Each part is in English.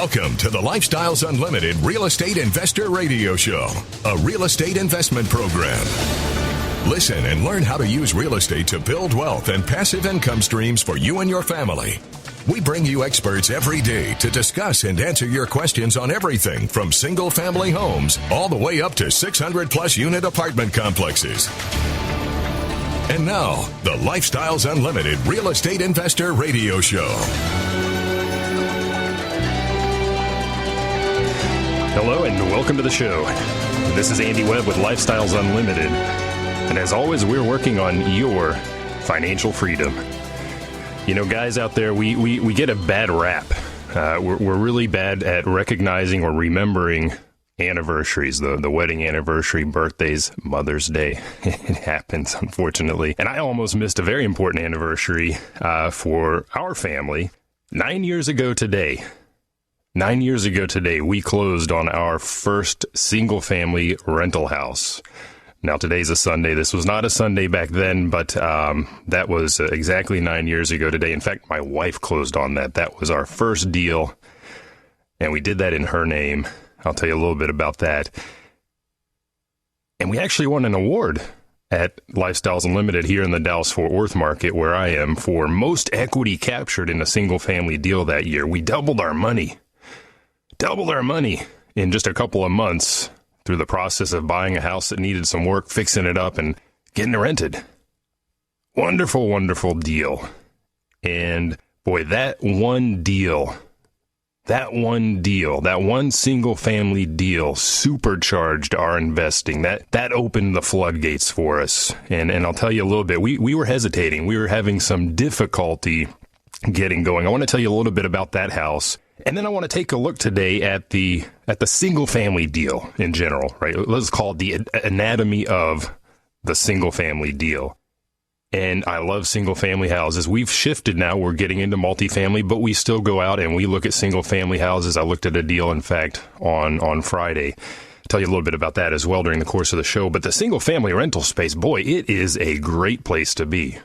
Welcome to the Lifestyles Unlimited Real Estate Investor Radio Show, a real estate investment program. Listen and learn how to use real estate to build wealth and passive income streams for you and your family. We bring you experts every day to discuss and answer your questions on everything from single-family homes all the way up to 600-plus unit apartment complexes. And now, the Lifestyles Unlimited Real Estate Investor Radio Show. Hello and welcome to the show. This is Andy Webb with Lifestyles Unlimited. And as always, we're working on your financial freedom. You know, guys out there, we get a bad rap. We're really bad at recognizing or remembering anniversaries, the wedding anniversary, birthdays, Mother's Day. It happens, unfortunately. And I almost missed a very important anniversary for our family. 9 years ago today, we closed on our first single-family rental house. Now, today's a Sunday. This was not a Sunday back then, but that was exactly 9 years ago today. In fact, my wife closed on that. That was our first deal, and we did that in her name. I'll tell you a little bit about that. And we actually won an award at Lifestyles Unlimited here in the Dallas-Fort Worth market, where I am, for most equity captured in a single-family deal that year. We doubled our money in just a couple of months through the process of buying a house that needed some work, fixing it up, and getting it rented. Wonderful, wonderful deal. And boy, that one single family deal supercharged our investing. That opened the floodgates for us. And I'll tell you a little bit, we were hesitating. We were having some difficulty getting going. I want to tell you a little bit about that house. And then I want to take a look today at the single family deal in general, right? Let's call it the anatomy of the single family deal. And I love single family houses. We've shifted now. We're getting into multifamily, but we still go out and we look at single family houses. I looked at a deal, in fact, on Friday. I'll tell you a little bit about that as well during the course of the show. But the single family rental space, boy, it is a great place to be.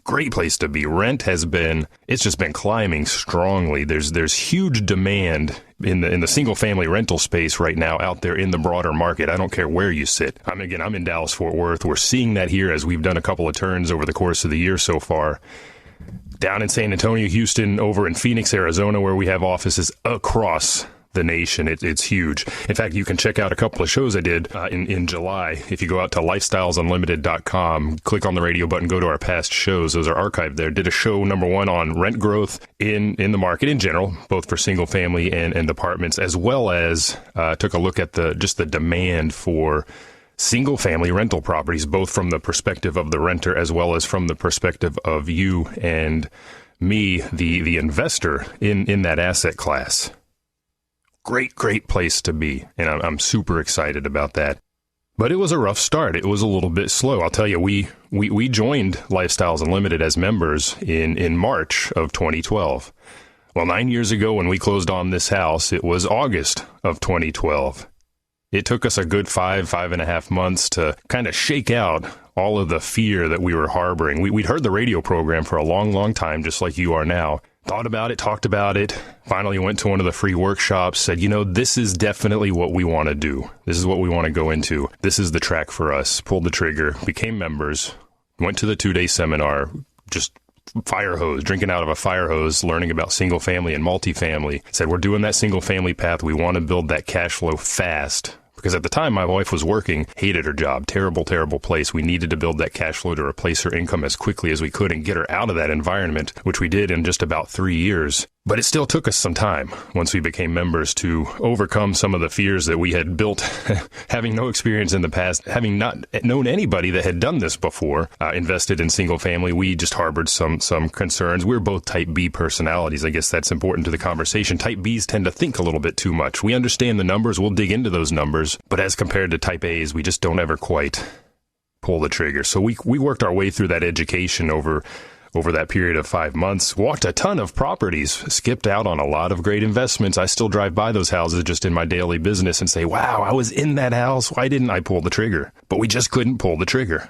Great place to be. Rent it's just been climbing strongly. There's huge demand in the single family rental space right now out there in the broader market. I don't care where you sit. I'm in Dallas-Fort Worth. We're seeing that here as we've done a couple of turns over the course of the year so far. Down in San Antonio, Houston, over in Phoenix, Arizona, where we have offices across the nation. It's huge. In fact, you can check out a couple of shows I did in July. If you go out to lifestylesunlimited.com, click on the radio button, go to our past shows. Those are archived there. Did a show number 1 on rent growth in the market in general, both for single family and apartments, as well as took a look at the demand for single family rental properties, both from the perspective of the renter as well as from the perspective of you and me, the investor in that asset class. Great place to be, and I'm super excited about that. But it was a rough start. It was a little bit slow. I'll tell you, we joined Lifestyles Unlimited as members in March of 2012. Well, 9 years ago when we closed on this house, it was August of 2012. It took us a good 5.5 months to kind of shake out all of the fear that we were harboring. We'd heard the radio program for a long time, just like you are now. Thought about it, talked about it, finally went to one of the free workshops, said, this is definitely what we want to do. This is what we want to go into. This is the track for us. Pulled the trigger, became members, went to the 2-day seminar, just fire hose, drinking out of a fire hose, learning about single family and multifamily. Said, we're doing that single family path. We want to build that cash flow fast. Because at the time my wife was working, hated her job, terrible place. We needed to build that cash flow to replace her income as quickly as we could and get her out of that environment, which we did in just about 3 years. But it still took us some time once we became members to overcome some of the fears that we had built, having no experience in the past, having not known anybody that had done this before, invested in single family. We just harbored some concerns. We're both type B personalities. I guess that's important to the conversation. Type Bs tend to think a little bit too much. We understand the numbers. We'll dig into those numbers. But as compared to type As, we just don't ever quite pull the trigger. So we worked our way through that education over that period of 5 months, walked a ton of properties, skipped out on a lot of great investments. I still drive by those houses just in my daily business and say, wow, I was in that house. Why didn't I pull the trigger? But we just couldn't pull the trigger.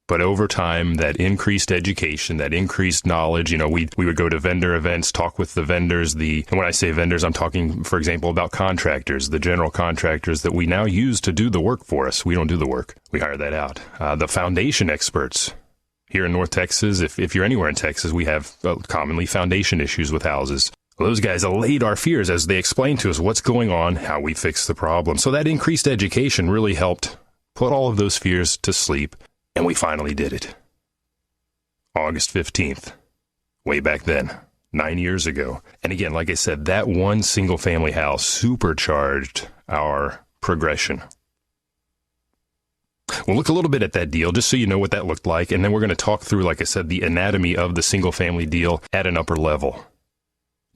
But over time, that increased education, that increased knowledge, we would go to vendor events, talk with the vendors. And when I say vendors, I'm talking, for example, about contractors, the general contractors that we now use to do the work for us. We don't do the work. We hire that out. The foundation experts here in North Texas, if you're anywhere in Texas, we have commonly foundation issues with houses. Well, those guys allayed our fears as they explained to us what's going on, how we fix the problem. So that increased education really helped put all of those fears to sleep. And we finally did it. August 15th, way back then, 9 years ago. And again, like I said, that one single-family house supercharged our progression. We'll look a little bit at that deal just so you know what that looked like. And then we're going to talk through, like I said, the anatomy of the single-family deal at an upper level.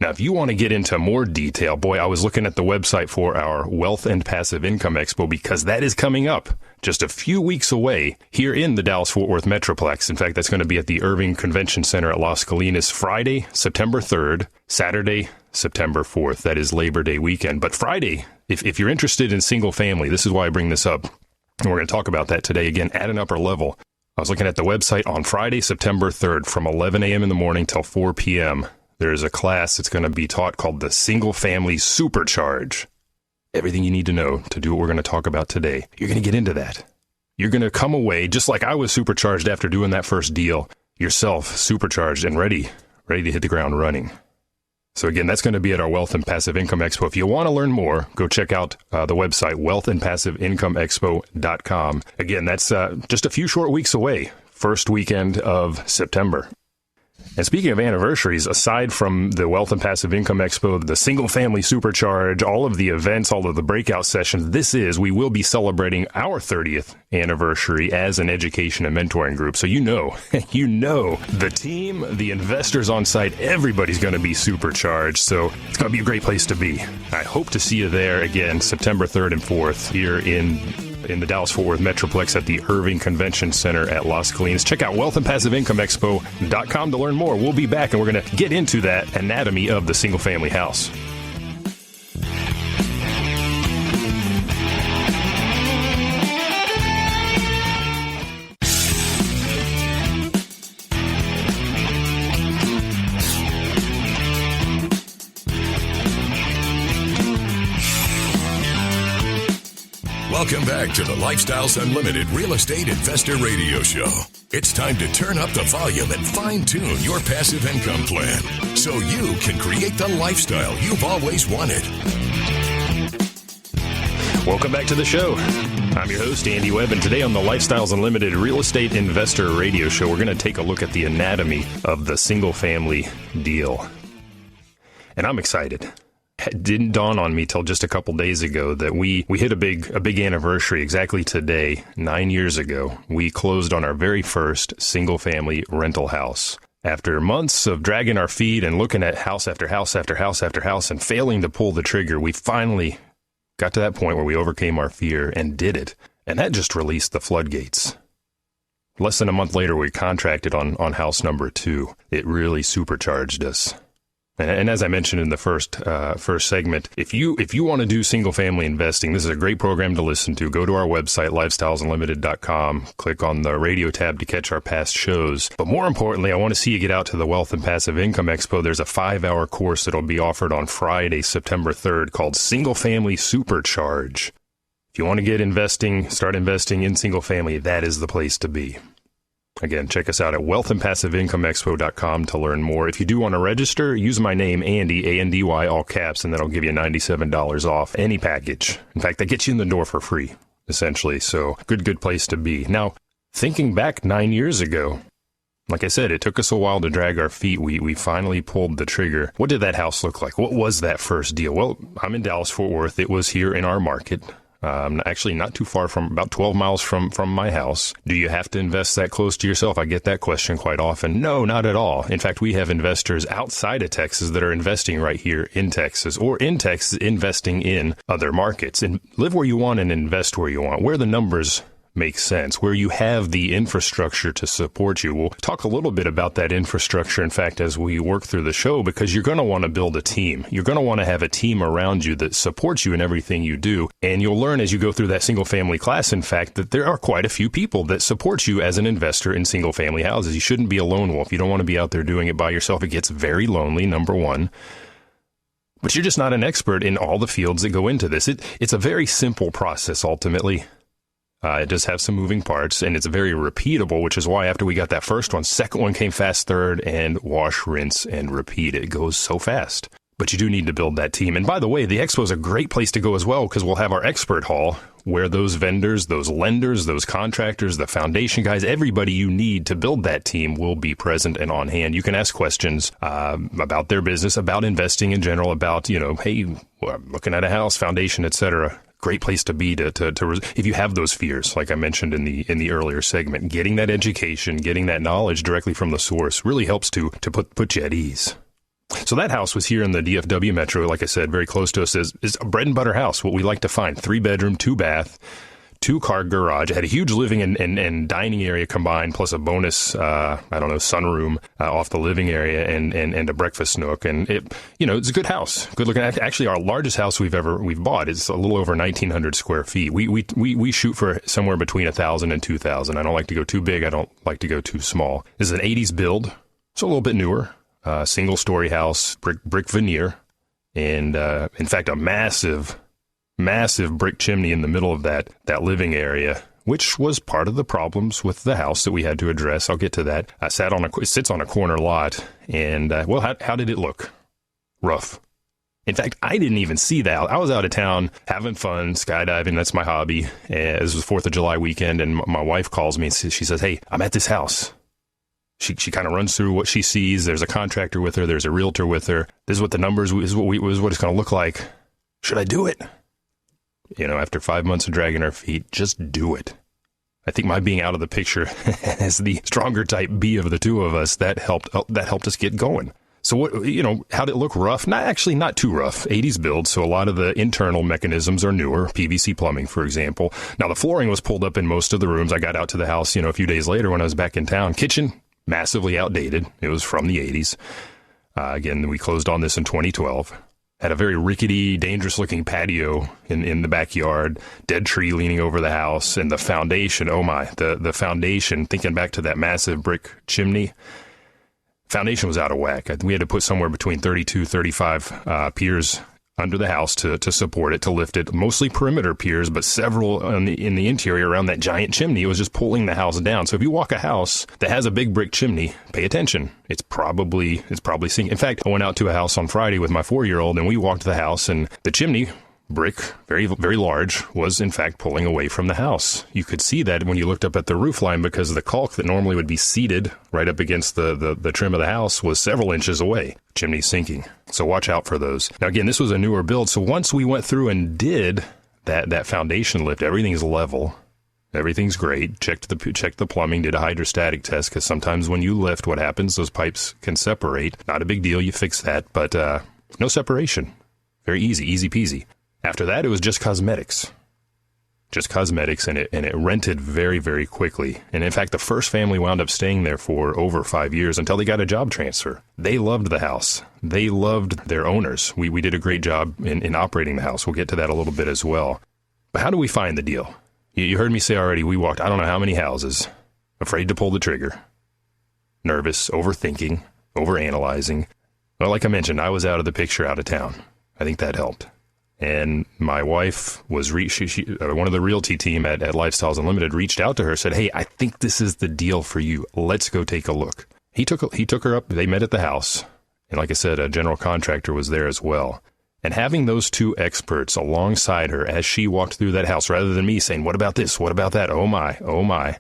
Now, if you want to get into more detail, boy, I was looking at the website for our Wealth and Passive Income Expo because that is coming up just a few weeks away here in the Dallas-Fort Worth Metroplex. In fact, that's going to be at the Irving Convention Center at Las Colinas Friday, September 3rd, Saturday, September 4th. That is Labor Day weekend. But Friday, if you're interested in single family, this is why I bring this up. And we're going to talk about that today again at an upper level. I was looking at the website on Friday, September 3rd from 11 a.m. in the morning till 4 p.m. There's a class that's going to be taught called the Single Family Supercharge. Everything you need to know to do what we're going to talk about today. You're going to get into that. You're going to come away, just like I was supercharged after doing that first deal, yourself supercharged and ready to hit the ground running. So again, that's going to be at our Wealth and Passive Income Expo. If you want to learn more, go check out the website, wealthandpassiveincomeexpo.com. Again, that's just a few short weeks away, first weekend of September. And speaking of anniversaries, aside from the Wealth and Passive Income Expo, the Single Family Supercharge, all of the events, all of the breakout sessions, we will be celebrating our 30th anniversary as an education and mentoring group. So you know, the team, the investors on site, everybody's going to be supercharged. So it's going to be a great place to be. I hope to see you there again, September 3rd and 4th here in the Dallas-Fort Worth Metroplex at the Irving Convention Center at Las Colinas. Check out wealthandpassiveincomeexpo.com to learn more. We'll be back, and we're going to get into that anatomy of the single-family house. Welcome back to the Lifestyles Unlimited Real Estate Investor Radio Show. It's time to turn up the volume and fine-tune your passive income plan so you can create the lifestyle you've always wanted. Welcome back to the show. I'm your host, Andy Webb, and today on the Lifestyles Unlimited Real Estate Investor Radio Show, we're going to take a look at the anatomy of the single-family deal. And I'm excited. It didn't dawn on me till just a couple days ago that we hit a big anniversary exactly today, 9 years ago. We closed on our very first single-family rental house. After months of dragging our feet and looking at house after house after house after house and failing to pull the trigger, we finally got to that point where we overcame our fear and did it. And that just released the floodgates. Less than a month later, we contracted on house number 2. It really supercharged us. And as I mentioned in the first segment, if you want to do single family investing, this is a great program to listen to. Go to our website, lifestylesunlimited.com, click on the radio tab to catch our past shows. But more importantly, I want to see you get out to the Wealth and Passive Income Expo. There's a 5-hour course that'll be offered on Friday, September 3rd called Single Family Supercharge. If you want to start investing in single family, that is the place to be. Again, check us out at wealthandpassiveincomeexpo.com to learn more. If you do want to register, use my name, Andy, A-N-D-Y, all caps, and that'll give you $97 off any package. In fact, that gets you in the door for free, essentially. So good place to be. Now, thinking back 9 years ago, like I said, it took us a while to drag our feet. We finally pulled the trigger. What did that house look like? What was that first deal? Well, I'm in Dallas-Fort Worth. It was here in our market. Actually not too far from, about 12 miles from my house. Do you have to invest that close to yourself? I get that question quite often. No, not at all. In fact, we have investors outside of Texas that are investing right here in Texas, or in Texas investing in other markets. And live where you want and invest where you want. Where the numbers makes sense, where you have the infrastructure to support you. We'll talk a little bit about that infrastructure, in fact, as we work through the show, because you're going to want to build a team. You're going to want to have a team around you that supports you in everything you do. And you'll learn as you go through that single-family class, in fact, that there are quite a few people that support you as an investor in single-family houses. You shouldn't be a lone wolf. You don't want to be out there doing it by yourself. It gets very lonely, number one. But you're just not an expert in all the fields that go into this. It's a very simple process, ultimately. It does have some moving parts, and it's very repeatable, which is why after we got that first one, second one came fast third, and wash, rinse, and repeat. It goes so fast. But you do need to build that team. And by the way, the expo is a great place to go as well, because we'll have our expert hall where those vendors, those lenders, those contractors, the foundation guys, everybody you need to build that team will be present and on hand. You can ask questions about their business, about investing in general, about, hey, I'm looking at a house, foundation, etc. Great place to be to if you have those fears, like I mentioned in the earlier segment. Getting that education, getting that knowledge directly from the source really helps to put you at ease. So that house was here in the DFW metro, like I said, very close to us. Is a bread and butter house, what we like to find. 3-bedroom, 2-bath, 2-car garage. It had a huge living and dining area combined, plus a bonus, sunroom off the living area and a breakfast nook. And it's a good house, good looking. Actually, our largest house we've bought is a little over 1,900 square feet. We shoot for somewhere between 1,000 and 2,000. I don't like to go too big. I don't like to go too small. This is an 80s build, so a little bit newer. Single-story house, brick veneer, and in fact, a massive brick chimney in the middle of that living area, which was part of the problems with the house that we had to address. I'll get to that. It sits on a corner lot, and how did it look? Rough. In fact, I didn't even see that. I was out of town having fun, skydiving. That's my hobby. This was 4th of July weekend, and my wife calls me and she says, "Hey, I'm at this house." She kind of runs through what she sees. There's a contractor with her. There's a realtor with her. This is what the numbers is what it's going to look like. Should I do it? After 5 months of dragging our feet, just do it. I think my being out of the picture as the stronger type B of the two of us, that helped us get going. So how did it look? Rough? Not too rough. 80s build, so a lot of the internal mechanisms are newer. PVC plumbing, for example. Now the flooring was pulled up in most of the rooms. I got out to the house, a few days later when I was back in town. Kitchen, massively outdated. It was from the 80s. Again, we closed on this in 2012. Had a very rickety, dangerous-looking patio in the backyard, dead tree leaning over the house, and the foundation, oh my, the foundation, thinking back to that massive brick chimney, foundation was out of whack. We had to put somewhere between 32, 35 piers under the house to support it, to lift it. Mostly perimeter piers, but several in the interior around that giant chimney. It was just pulling the house down. So if you walk a house that has a big brick chimney, pay attention. It's probably sinking. In fact, I went out to a house on Friday with my 4-year-old, and we walked the house, and the chimney, brick, very, very large, was in fact pulling away from the house. You could see that when you looked up at the roof line, because the caulk that normally would be seated right up against the trim of the house was several inches away. Chimney sinking. So watch out for those. Now again, this was a newer build, so once we went through and did that foundation lift, everything's level. Everything's great. Checked the plumbing, did a hydrostatic test, because sometimes when you lift, what happens, those pipes can separate. Not a big deal, you fix that, but no separation. Very easy peasy. After that, it was just cosmetics. And it rented very, very quickly. And in fact, the first family wound up staying there for over 5 years until they got a job transfer. They loved the house. They loved their owners. We did a great job in operating the house. We'll get to that a little bit as well. But how do we find the deal? You heard me say already, we walked I don't know how many houses, afraid to pull the trigger, nervous, overthinking, overanalyzing. Well, like I mentioned, I was out of the picture, out of town. I think that helped. And my wife was one of the realty team at Lifestyles Unlimited reached out to her, said, "Hey, I think this is the deal for you. Let's go take a look." He took her up. They met at the house. And like I said, a general contractor was there as well. And having those two experts alongside her as she walked through that house, rather than me saying, "What about this? What about that? Oh my,"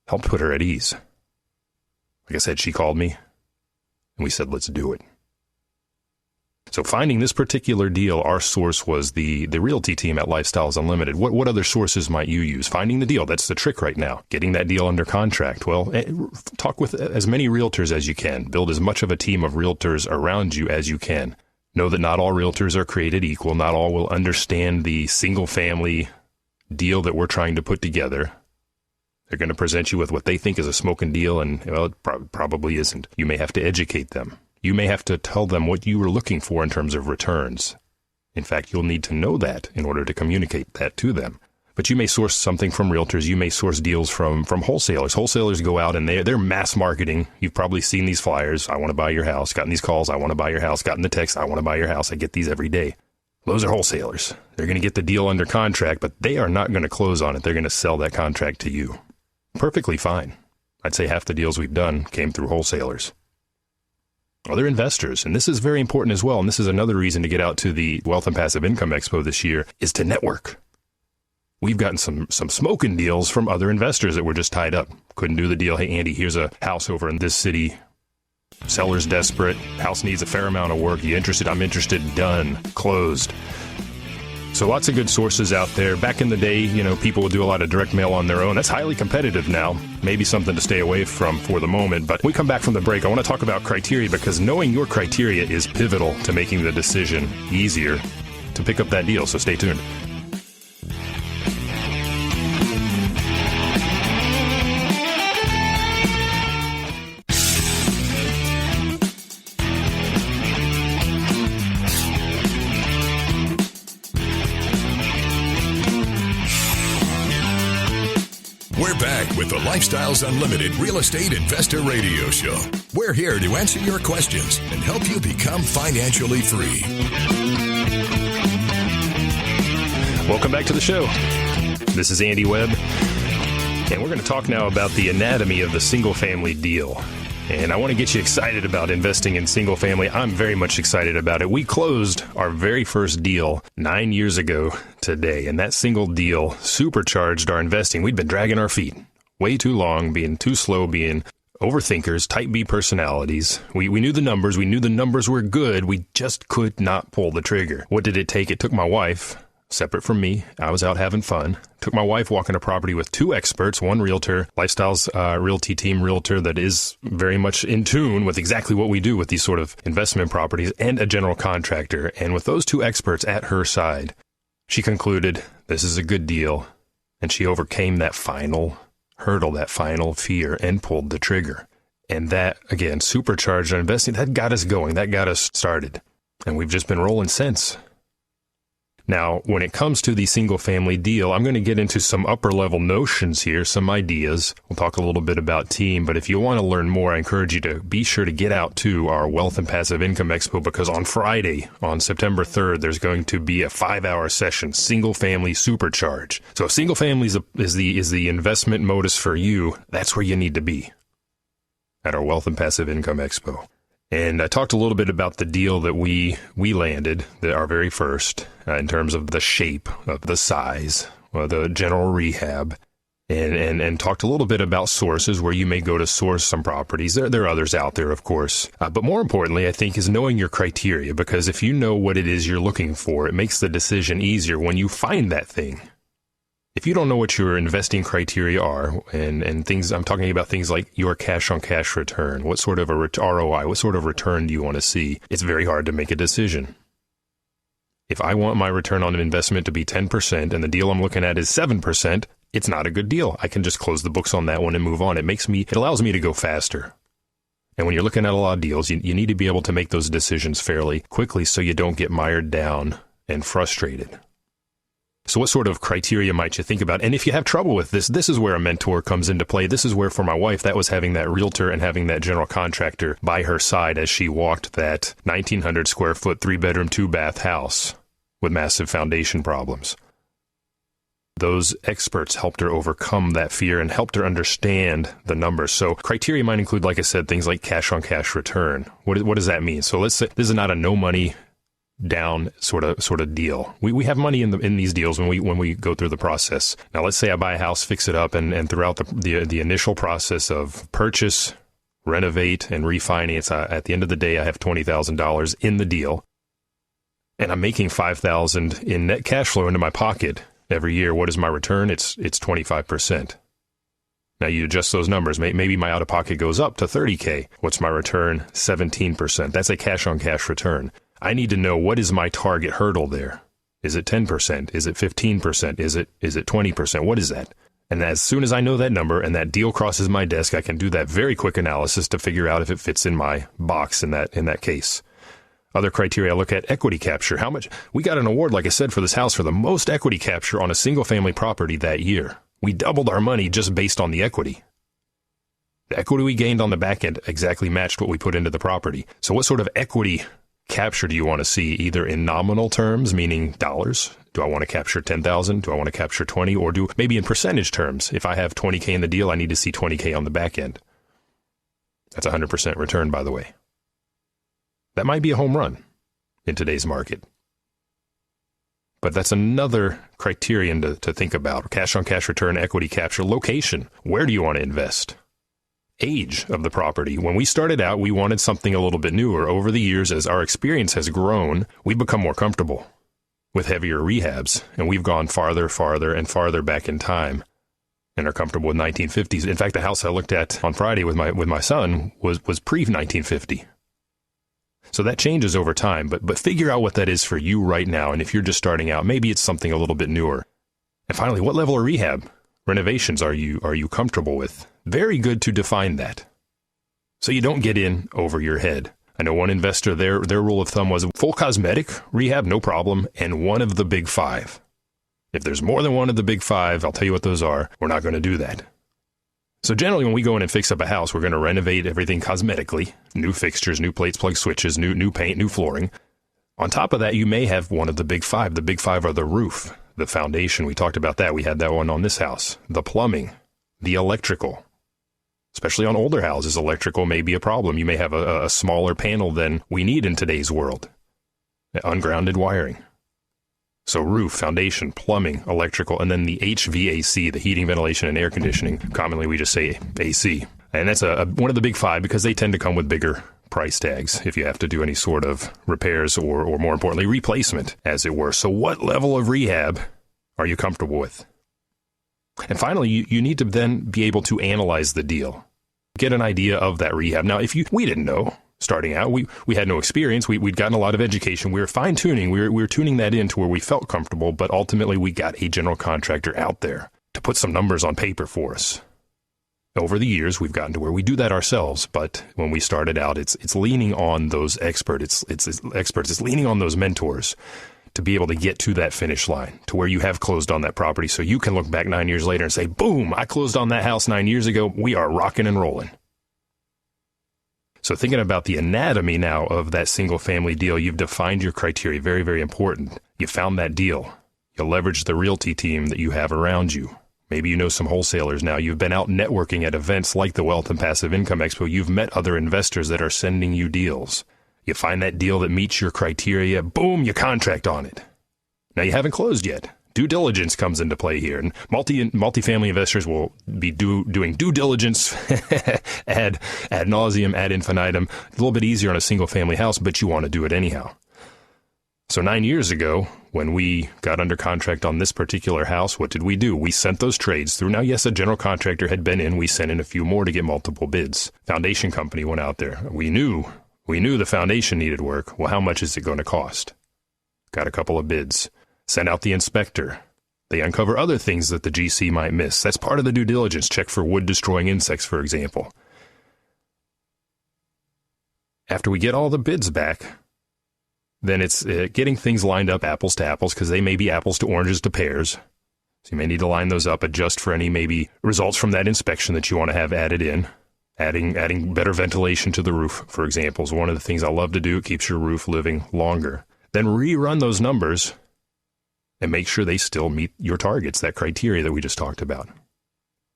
helped put her at ease. Like I said, she called me and we said, "Let's do it." So finding this particular deal, our source was the realty team at Lifestyles Unlimited. What other sources might you use? Finding the deal, that's the trick right now. Getting that deal under contract. Well, talk with as many realtors as you can. Build as much of a team of realtors around you as you can. Know that not all realtors are created equal. Not all will understand the single-family deal that we're trying to put together. They're going to present you with what they think is a smoking deal, and, well, it probably isn't. You may have to educate them. You may have to tell them what you were looking for in terms of returns. In fact, you'll need to know that in order to communicate that to them. But you may source something from realtors. You may source deals from wholesalers. Wholesalers go out and they're mass marketing. You've probably seen these flyers. I want to buy your house. Gotten these calls. I want to buy your house. Gotten the text. I want to buy your house. I get these every day. Those are wholesalers. They're going to get the deal under contract, but they are not going to close on it. They're going to sell that contract to you. Perfectly fine. I'd say half the deals we've done came through wholesalers. Other investors, and this is very important as well, and this is another reason to get out to the Wealth and Passive Income Expo this year, is to network. We've gotten some smoking deals from other investors that were just tied up. Couldn't do the deal. Hey, Andy, here's a house over in this city. Seller's desperate. House needs a fair amount of work. You interested? I'm interested. Done. Closed. So lots of good sources out there. Back in the day, people would do a lot of direct mail on their own. That's highly competitive now. Maybe something to stay away from for the moment. But when we come back from the break, I want to talk about criteria, because knowing your criteria is pivotal to making the decision easier to pick up that deal. So stay tuned. We're back with the Lifestyles Unlimited Real Estate Investor Radio Show. We're here to answer your questions and help you become financially free. Welcome back to the show. This is Andy Webb, and we're going to talk now about the anatomy of the single-family deal. And I want to get you excited about investing in single family. I'm very much excited about it. We closed our very first deal 9 years ago today, and that single deal supercharged our investing. We'd been dragging our feet way too long, being too slow, being overthinkers, type B personalities. We knew the numbers. We knew the numbers were good. We just could not pull the trigger. What did it take? It took my wife, separate from me. I was out having fun. Took my wife walking a property with two experts, one realtor, Lifestyles Realty Team realtor that is very much in tune with exactly what we do with these sort of investment properties, and a general contractor. And with those two experts at her side, she concluded this is a good deal. And she overcame that final hurdle, that final fear, and pulled the trigger. And that, again, supercharged our investing. That got us going. That got us started. And we've just been rolling since. Now, when it comes to the single-family deal, I'm going to get into some upper-level notions here, some ideas. We'll talk a little bit about team, but if you want to learn more, I encourage you to be sure to get out to our Wealth and Passive Income Expo, because on Friday, on September 3rd, there's going to be a 5-hour session, single-family supercharge. So if single-family is the investment modus for you, that's where you need to be at our Wealth and Passive Income Expo. And I talked a little bit about the deal that we landed, our very first, in terms of the shape, of the size, the general rehab, and talked a little bit about sources where you may go to source some properties. There are others out there, of course. But more importantly, I think, is knowing your criteria, because if you know what it is you're looking for, it makes the decision easier when you find that thing. If you don't know what your investing criteria are, and things, I'm talking about things like your cash-on-cash return, what sort of a ROI, what sort of return do you want to see, it's very hard to make a decision. If I want my return on an investment to be 10% and the deal I'm looking at is 7%, it's not a good deal. I can just close the books on that one and move on. It allows me to go faster. And when you're looking at a lot of deals, you need to be able to make those decisions fairly quickly so you don't get mired down and frustrated. So what sort of criteria might you think about? And if you have trouble with this is where a mentor comes into play. This is where, for my wife, that was having that realtor and having that general contractor by her side as she walked that 1,900 square foot, 3-bedroom, 2-bath house with massive foundation problems. Those experts helped her overcome that fear and helped her understand the numbers. So criteria might include, like I said, things like cash-on-cash return. What does that mean? So let's say this is not a no-money down sort of deal. We have money in these deals when we go through the process. Now, let's say I buy a house, fix it up, and throughout the initial process of purchase, renovate, and refinance, at the end of the day, I have $20,000 in the deal, and I'm making $5,000 in net cash flow into my pocket every year. What is my return? It's 25%. Now you adjust those numbers. Maybe my out-of-pocket goes up to $30K. What's my return? 17%. That's a cash-on-cash return. I need to know what is my target hurdle there. Is it 10%? Is it 15%? Is it 20%? What is that? And as soon as I know that number and that deal crosses my desk, I can do that very quick analysis to figure out if it fits in my box in that case. Other criteria I look at: equity capture. How much? We got an award, like I said, for this house for the most equity capture on a single family property that year. We doubled our money just based on the equity. The equity we gained on the back end exactly matched what we put into the property. So what sort of equity capture do you want to see, either in nominal terms, meaning dollars? Do I want to capture 10,000? Do I want to capture 20? Or do maybe in percentage terms? If I have 20K in the deal, I need to see 20K on the back end. That's 100% return, by the way. That might be a home run in today's market. But that's another criterion to think about. Cash on cash return, equity capture, location. Where do you want to invest? Age of the property. When we started out, we wanted something a little bit newer. Over the years, as our experience has grown, we've become more comfortable with heavier rehabs, and we've gone farther and farther back in time and are comfortable with 1950s. In fact, the house I looked at on Friday with my son was pre-1950. So that changes over time, but figure out what that is for you right now. And if you're just starting out, maybe it's something a little bit newer. And finally, what level of rehab renovations are you comfortable with? Very good to define that, so you don't get in over your head. I know one investor, their rule of thumb was full cosmetic rehab, no problem, and one of the big five. If there's more than one of the big five, I'll tell you what those are. We're not going to do that. So generally, when we go in and fix up a house, we're going to renovate everything cosmetically. New fixtures, new plates, plug switches, new paint, new flooring. On top of that, you may have one of the big five. The big five are the roof, the foundation. We talked about that. We had that one on this house. The plumbing, the electrical. Especially on older houses, electrical may be a problem. You may have a smaller panel than we need in today's world. Ungrounded wiring. So roof, foundation, plumbing, electrical, and then the HVAC, the heating, ventilation, and air conditioning. Commonly, we just say AC. And that's one of the big five because they tend to come with bigger price tags if you have to do any sort of repairs or more importantly, replacement, as it were. So what level of rehab are you comfortable with? And finally, you need to then be able to analyze the deal. Get an idea of that rehab. Now, we didn't know starting out, we had no experience. We'd gotten a lot of education. We were fine-tuning. We were tuning that in to where we felt comfortable, but ultimately we got a general contractor out there to put some numbers on paper for us. Over the years, we've gotten to where we do that ourselves, but when we started out, it's leaning on those experts. It's leaning on those mentors to be able to get to that finish line, to where you have closed on that property, so you can look back 9 years later and say, boom, I closed on that house 9 years ago. We are rocking and rolling. So thinking about the anatomy now of that single family deal, you've defined your criteria. Very, very important. You found that deal. You leverage the realty team that you have around you. Maybe you know some wholesalers now. You've been out networking at events like the Wealth and Passive Income Expo. You've met other investors that are sending you deals. You find that deal that meets your criteria, boom, you contract on it. Now, you haven't closed yet. Due diligence comes into play here, and multifamily investors will be doing due diligence ad nauseum, ad infinitum. A little bit easier on a single-family house, but you want to do it anyhow. So 9 years ago, when we got under contract on this particular house, what did we do? We sent those trades through. Now, yes, a general contractor had been in. We sent in a few more to get multiple bids. Foundation company went out there. We knew the foundation needed work. Well, how much is it going to cost? Got a couple of bids. Sent out the inspector. They uncover other things that the GC might miss. That's part of the due diligence. Check for wood-destroying insects, for example. After we get all the bids back, then it's getting things lined up apples to apples, because they may be apples to oranges to pears. So you may need to line those up, adjust for any maybe results from that inspection that you want to have added in. Adding better ventilation to the roof, for example, is one of the things I love to do. It keeps your roof living longer. Then rerun those numbers and make sure they still meet your targets, that criteria that we just talked about.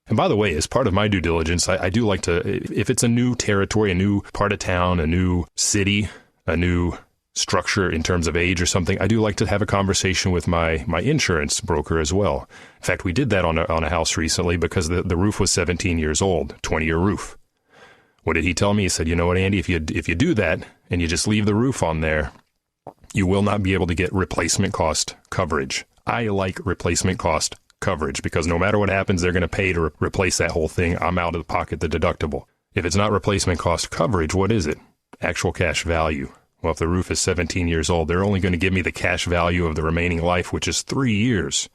And by the way, as part of my due diligence, I do like to, if it's a new territory, a new part of town, a new city, a new structure in terms of age or something, I do like to have a conversation with my insurance broker as well. In fact, we did that on a house recently because the roof was 17 years old, 20-year roof. What did he tell me? He said, you know what, Andy, if you do that and you just leave the roof on there, you will not be able to get replacement cost coverage. I like replacement cost coverage because no matter what happens, they're going to pay to replace that whole thing. I'm out of the pocket the deductible. If it's not replacement cost coverage, what is it? Actual cash value. Well, if the roof is 17 years old, they're only going to give me the cash value of the remaining life, which is 3 years.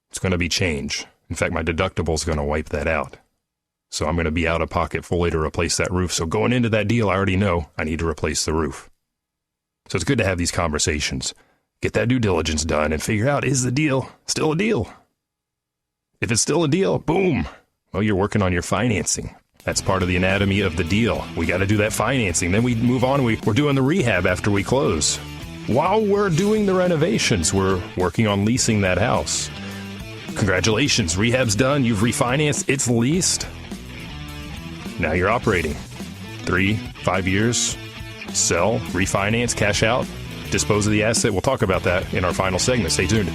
It's going to be change. In fact, my deductible is going to wipe that out. So I'm going to be out of pocket fully to replace that roof. So going into that deal, I already know I need to replace the roof. So it's good to have these conversations. Get that due diligence done and figure out, is the deal still a deal? If it's still a deal, boom. Well, you're working on your financing. That's part of the anatomy of the deal. We got to do that financing. Then we move on. We're doing the rehab after we close. While we're doing the renovations, we're working on leasing that house. Congratulations, rehab's done. You've refinanced. It's leased. Now you're operating. 3-5 years. Sell, refinance, cash out, dispose of the asset. We'll talk about that in our final segment. Stay tuned.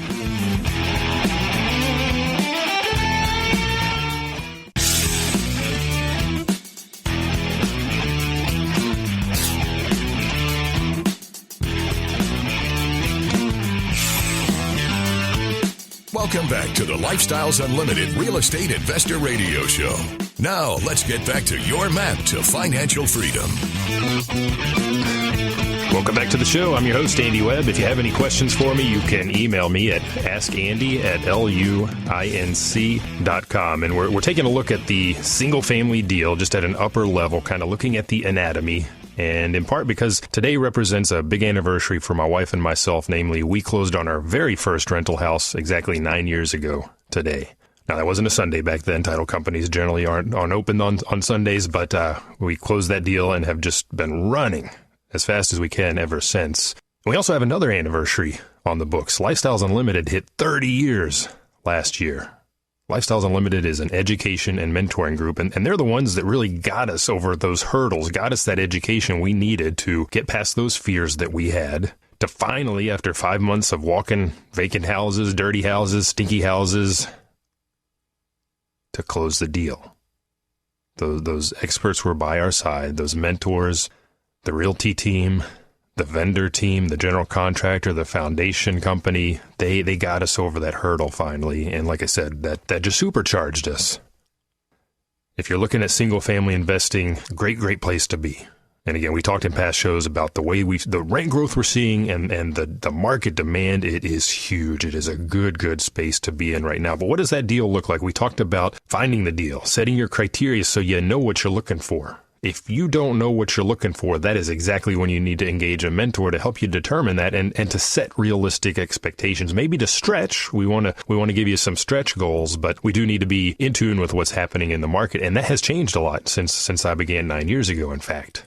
Welcome back to the Lifestyles Unlimited Real Estate Investor Radio Show. Now, let's get back to your map to financial freedom. Welcome back to the show. I'm your host, Andy Webb. If you have any questions for me, you can email me at askandy@luinc.com. And we're taking a look at the single-family deal, just at an upper level, kind of looking at the anatomy. And in part because today represents a big anniversary for my wife and myself. Namely, we closed on our very first rental house exactly 9 years ago today. Now, that wasn't a Sunday back then. Title companies generally aren't open on Sundays, but we closed that deal and have just been running as fast as we can ever since. And we also have another anniversary on the books. Lifestyles Unlimited hit 30 years last year. Lifestyles Unlimited is an education and mentoring group, and they're the ones that really got us over those hurdles, got us that education we needed to get past those fears that we had, to finally, after 5 months of walking vacant houses, dirty houses, stinky houses, to close the deal. Those experts were by our side, those mentors, the realty team, the vendor team, the general contractor, the foundation company. They got us over that hurdle finally. And like I said, that just supercharged us. If you're looking at single family investing, great place to be. And again, we talked in past shows about the way the rent growth we're seeing and the market demand. It is huge. It is a good space to be in right now. But what does that deal look like? We talked about finding the deal, setting your criteria so you know what you're looking for. If you don't know what you're looking for, that is exactly when you need to engage a mentor to help you determine that and to set realistic expectations. Maybe to stretch. We want to give you some stretch goals, but we do need to be in tune with what's happening in the market. And that has changed a lot since I began 9 years ago, in fact.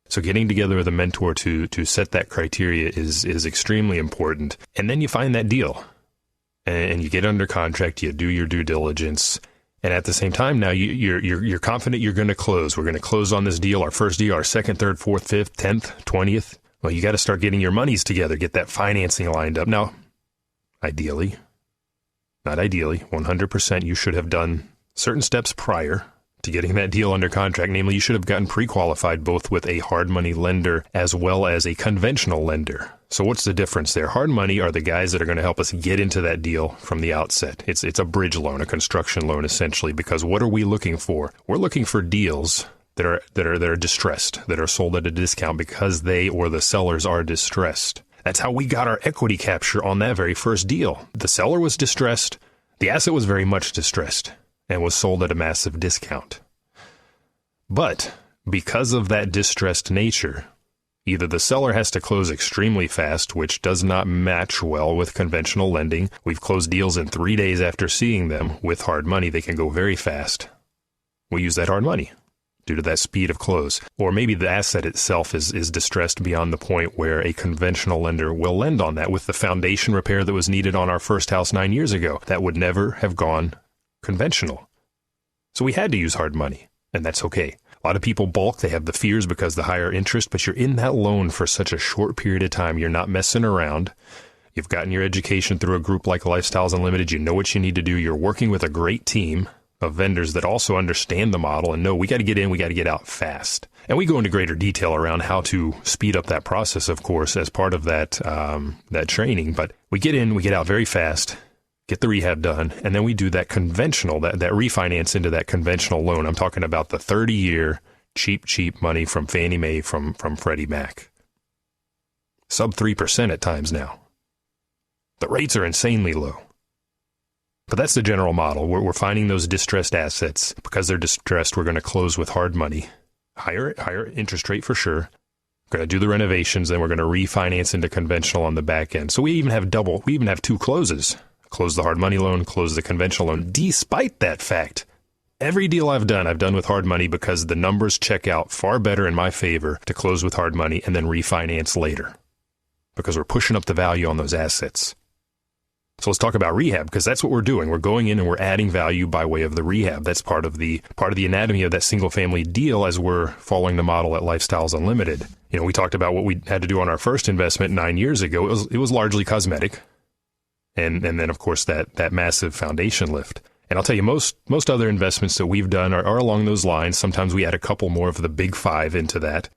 So getting together with a mentor to set that criteria is extremely important. And then you find that deal and you get under contract, you do your due diligence. And at the same time, now you're confident you're going to close. We're going to close on this deal, our first deal, our second, third, fourth, fifth, 10th, 20th. Well, you got to start getting your monies together, get that financing lined up. Now, ideally, not ideally, 100%, you should have done certain steps prior to getting that deal under contract. Namely, you should have gotten pre-qualified both with a hard money lender as well as a conventional lender. So what's the difference there? Hard money are the guys that are going to help us get into that deal from the outset. It's a bridge loan, a construction loan, essentially, because what are we looking for? We're looking for deals that are distressed, that are sold at a discount because they or the sellers are distressed. That's how we got our equity capture on that very first deal. The seller was distressed. The asset was very much distressed and was sold at a massive discount. But because of that distressed nature, either the seller has to close extremely fast, which does not match well with conventional lending. We've closed deals in 3 days after seeing them. With hard money, they can go very fast. We use that hard money due to that speed of close. Or maybe the asset itself is distressed beyond the point where a conventional lender will lend on that with the foundation repair that was needed on our first house 9 years ago. That would never have gone conventional. So we had to use hard money, and that's okay. A lot of people balk. They have the fears because the higher interest, but you're in that loan for such a short period of time. You're not messing around. You've gotten your education through a group like Lifestyles Unlimited. You know what you need to do. You're working with a great team of vendors that also understand the model and know we got to get in, we got to get out fast. And we go into greater detail around how to speed up that process, of course, as part of that training. But we get in, we get out very fast, get the rehab done, and then we do that conventional, that refinance into that conventional loan. I'm talking about the 30-year cheap money from Fannie Mae, from Freddie Mac. sub 3% at times now. The rates are insanely low. But that's the general model. We're finding those distressed assets. Because they're distressed, we're going to close with hard money. Higher interest rate for sure. We're going to do the renovations, then we're going to refinance into conventional on the back end. So we even have two closes. Close the hard money loan, close the conventional loan. Despite that fact, every deal I've done with hard money because the numbers check out far better in my favor to close with hard money and then refinance later. Because we're pushing up the value on those assets. So let's talk about rehab, because that's what we're doing. We're going in and we're adding value by way of the rehab. That's part of the anatomy of that single family deal as we're following the model at Lifestyles Unlimited. You know, we talked about what we had to do on our first investment 9 years ago. It was largely cosmetic. And then, of course, that massive foundation lift. And I'll tell you, most other investments that we've done are along those lines. Sometimes we add a couple more of the big five into that.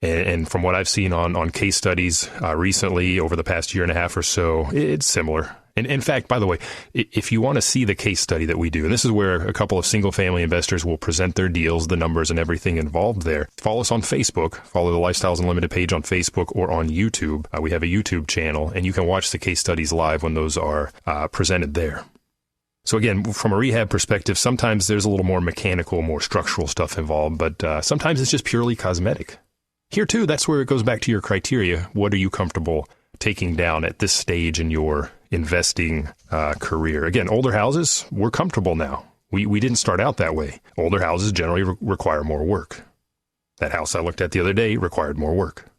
And from what I've seen on case studies recently over the past year and a half or so, it's similar. And in fact, by the way, if you want to see the case study that we do, and this is where a couple of single-family investors will present their deals, the numbers and everything involved there, follow us on Facebook. Follow the Lifestyles Unlimited page on Facebook or on YouTube. We have a YouTube channel, and you can watch the case studies live when those are presented there. So again, from a rehab perspective, sometimes there's a little more mechanical, more structural stuff involved, but sometimes it's just purely cosmetic. Here, too, that's where it goes back to your criteria. What are you comfortable taking down at this stage in your investing career? Again, older houses, we're comfortable now. We didn't start out that way. Older houses generally require more work. That house I looked at the other day required more work.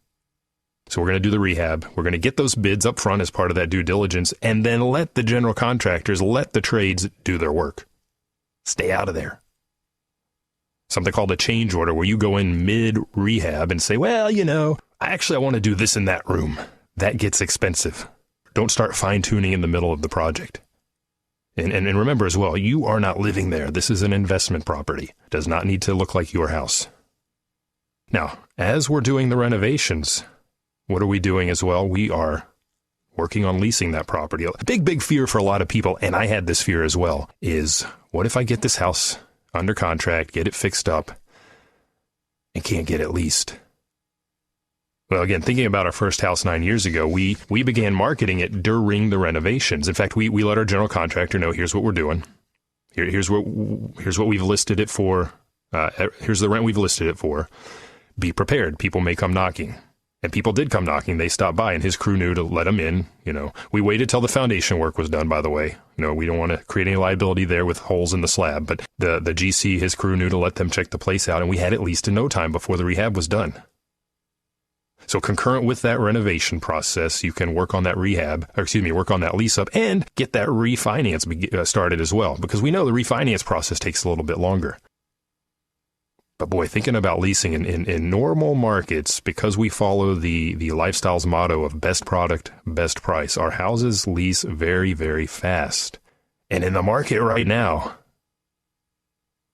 So we're going to do the rehab. We're going to get those bids up front as part of that due diligence, and then let the general contractors, let the trades do their work. Stay out of there. Something called a change order, where you go in mid-rehab and say, well, I want to do this in that room. That gets expensive. Don't start fine-tuning in the middle of the project. And remember as well, you are not living there. This is an investment property. It does not need to look like your house. Now, as we're doing the renovations, what are we doing as well? We are working on leasing that property. A big fear for a lot of people, and I had this fear as well, is what if I get this house under contract, get it fixed up, and can't get it leased? Well, again, thinking about our first house 9 years ago, we began marketing it during the renovations. In fact, we let our general contractor know, here's what we're doing. Here's what we've listed it for. Here's the rent we've listed it for. Be prepared. People may come knocking. And people did come knocking. They stopped by, and his crew knew to let him in. We waited till the foundation work was done, by the way. We don't want to create any liability there with holes in the slab. But the GC, his crew knew to let them check the place out, and we had it leased in no time before the rehab was done. So concurrent with that renovation process, you can work on that work on that lease up and get that refinance started as well. Because we know the refinance process takes a little bit longer. But boy, thinking about leasing in normal markets, because we follow the Lifestyles motto of best product, best price, our houses lease very, very fast. And in the market right now,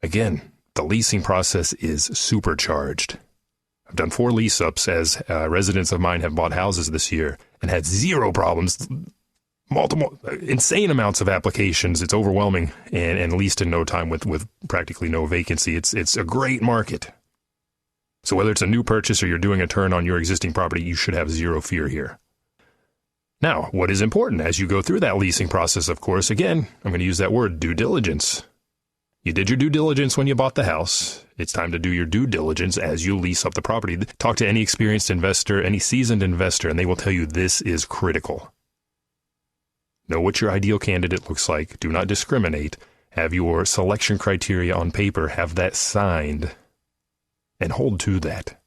again, the leasing process is supercharged. I've done 4 lease-ups as residents of mine have bought houses this year and had zero problems. Multiple, insane amounts of applications. It's overwhelming and leased in no time with practically no vacancy. It's a great market. So whether it's a new purchase or you're doing a turn on your existing property, you should have zero fear here. Now, what is important as you go through that leasing process, of course, again, I'm going to use that word, due diligence. You did your due diligence when you bought the house. It's time to do your due diligence as you lease up the property. Talk to any experienced investor, any seasoned investor, and they will tell you this is critical. Know what your ideal candidate looks like. Do not discriminate. Have your selection criteria on paper. Have that signed. And hold to that.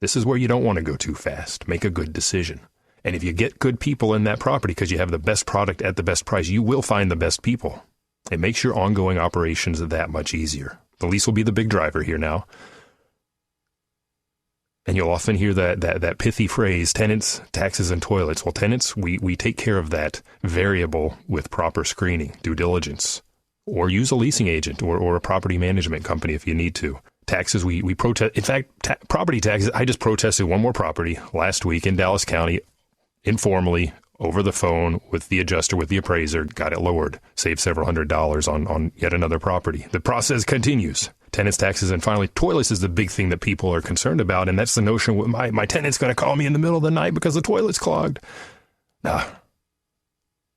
This is where you don't want to go too fast. Make a good decision. And if you get good people in that property because you have the best product at the best price, you will find the best people. It makes your ongoing operations that much easier. The lease will be the big driver here now. And you'll often hear that pithy phrase, tenants, taxes, and toilets. Well, tenants, we take care of that variable with proper screening, due diligence, or use a leasing agent or a property management company if you need to. Taxes, we protest. In fact, property taxes, I just protested one more property last week in Dallas County, informally, over the phone with the adjuster, with the appraiser, got it lowered, saved several $100s on yet another property. The process continues. tenants' taxes, and finally, toilets is the big thing that people are concerned about, and that's the notion, my tenant's going to call me in the middle of the night because the toilet's clogged. No,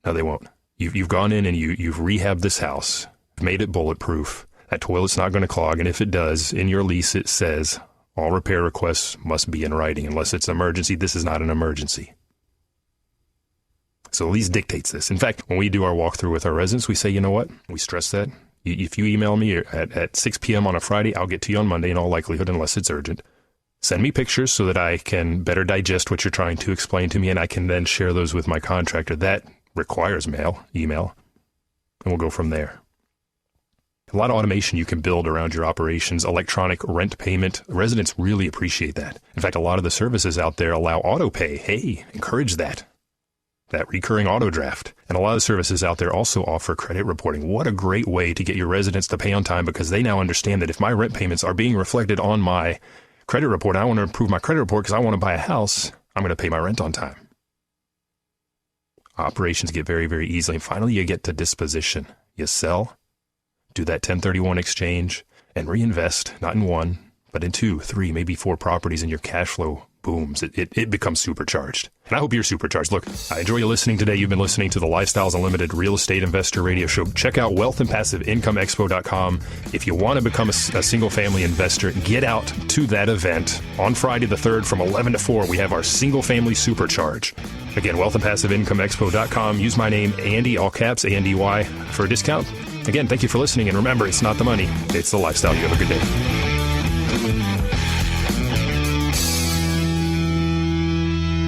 they won't. You've gone in and you've rehabbed this house, made it bulletproof. That toilet's not going to clog, and if it does, in your lease it says all repair requests must be in writing unless it's an emergency. This is not an emergency. So the lease dictates this. In fact, when we do our walkthrough with our residents, we say, you know what? We stress that. If you email me at 6 p.m. on a Friday, I'll get to you on Monday in all likelihood unless it's urgent. Send me pictures so that I can better digest what you're trying to explain to me, and I can then share those with my contractor. That requires email, and we'll go from there. A lot of automation you can build around your operations, electronic rent payment. Residents really appreciate that. In fact, a lot of the services out there allow auto pay. Hey, encourage that recurring auto draft. And a lot of the services out there also offer credit reporting. What a great way to get your residents to pay on time, because they now understand that if my rent payments are being reflected on my credit report, and I want to improve my credit report because I want to buy a house, I'm going to pay my rent on time. Operations get very, very easily. And finally, you get to disposition. You sell, do that 1031 exchange, and reinvest, not in one, but in 2, 3, maybe 4 properties, and your cash flow booms. It becomes supercharged. And I hope you're supercharged. Look, I enjoy you listening today. You've been listening to the Lifestyles Unlimited Real Estate Investor Radio Show. Check out wealthandpassiveincomeexpo.com. If you want to become a single-family investor, get out to that event on Friday the 3rd from 11 to 4. We have our single-family supercharge. Again, wealthandpassiveincomeexpo.com. Use my name, Andy, all caps, A-N-D-Y, for a discount. Again, thank you for listening. And remember, it's not the money, it's the lifestyle. You have a good day.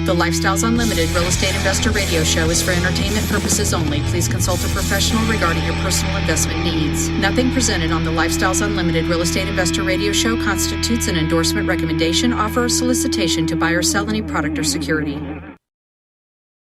The Lifestyles Unlimited Real Estate Investor Radio Show is for entertainment purposes only. Please consult a professional regarding your personal investment needs. Nothing presented on the Lifestyles Unlimited Real Estate Investor Radio Show constitutes an endorsement, recommendation, offer, or solicitation to buy or sell any product or security.